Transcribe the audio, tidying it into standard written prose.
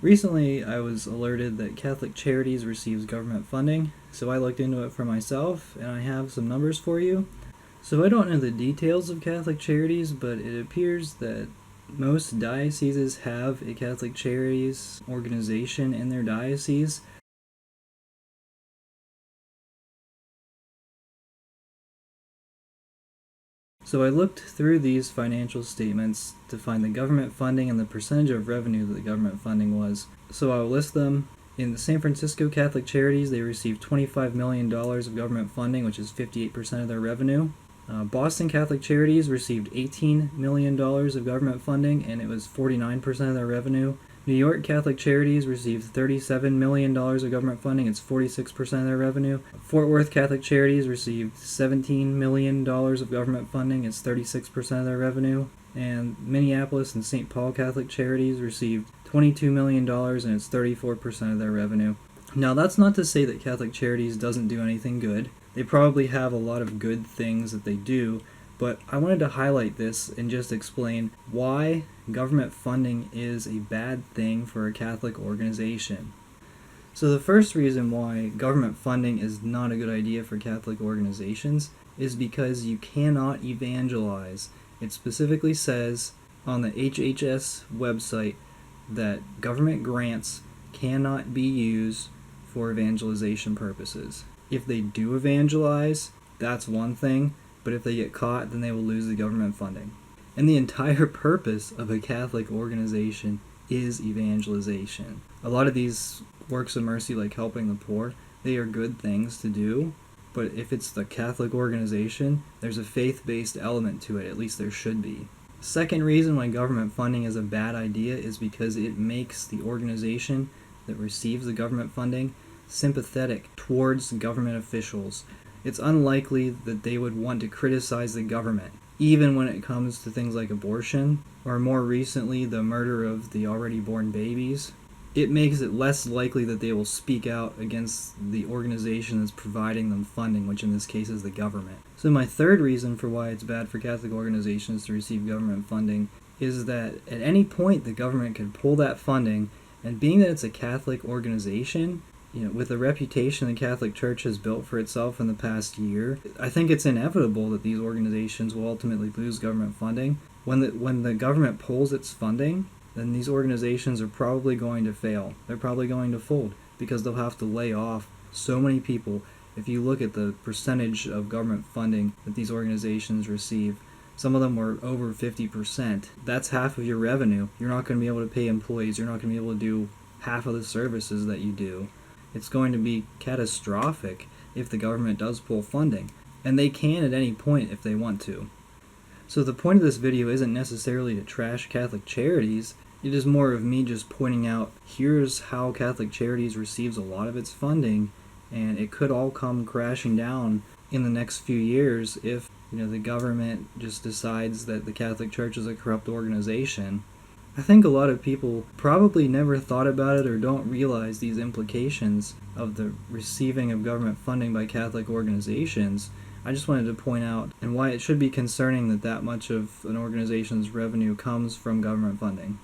Recently, I was alerted that Catholic Charities receives government funding, so I looked into it for myself, and I have some numbers for you. So I don't know the details of Catholic Charities, but it appears that most dioceses have a Catholic Charities organization in their diocese. So I looked through these financial statements to find the government funding and the percentage of revenue that the government funding was. So I'll list them. In the San Francisco Catholic Charities, they received $25 million of government funding, which is 58% of their revenue. Boston Catholic Charities received $18 million of government funding, and it was 49% of their revenue. New York Catholic Charities received $37 million of government funding. It's 46% of their revenue. Fort Worth Catholic Charities received $17 million of government funding. It's 36% of their revenue. And Minneapolis and St. Paul Catholic Charities received $22 million, and it's 34% of their revenue. Now, that's not to say that Catholic Charities doesn't do anything good. They probably have a lot of good things that they do, but I wanted to highlight this and just explain why government funding is a bad thing for a Catholic organization. So the first reason why government funding is not a good idea for Catholic organizations is because you cannot evangelize. It specifically says on the HHS website that government grants cannot be used for evangelization purposes. If they do evangelize, that's one thing, but if they get caught, then they will lose the government funding. And the entire purpose of a Catholic organization is evangelization. A lot of these works of mercy, like helping the poor, they are good things to do, but if it's the Catholic organization, there's a faith-based element to it, at least there should be. Second reason why government funding is a bad idea is because it makes the organization that receives the government funding sympathetic towards government officials. It's unlikely that they would want to criticize the government, even when it comes to things like abortion, or more recently, the murder of the already born babies. It makes it less likely that they will speak out against the organization that's providing them funding, which in this case is the government. So my third reason for why it's bad for Catholic organizations to receive government funding is that at any point the government could pull that funding, and being that it's a Catholic organization, with the reputation the Catholic Church has built for itself in the past year, I think it's inevitable that these organizations will ultimately lose government funding. When the government pulls its funding, then these organizations are probably going to fail. They're probably going to fold because they'll have to lay off so many people. If you look at the percentage of government funding that these organizations receive, some of them were over 50%. That's half of your revenue. You're not going to be able to pay employees. You're not going to be able to do half of the services that you do. It's going to be catastrophic if the government does pull funding, and they can at any point if they want to. So the point of this video isn't necessarily to trash Catholic Charities. It is more of me just pointing out, here's how Catholic Charities receives a lot of its funding, and it could all come crashing down in the next few years if the government just decides that the Catholic Church is a corrupt organization. I think a lot of people probably never thought about it or don't realize these implications of the receiving of government funding by Catholic organizations. I just wanted to point out and why it should be concerning that much of an organization's revenue comes from government funding.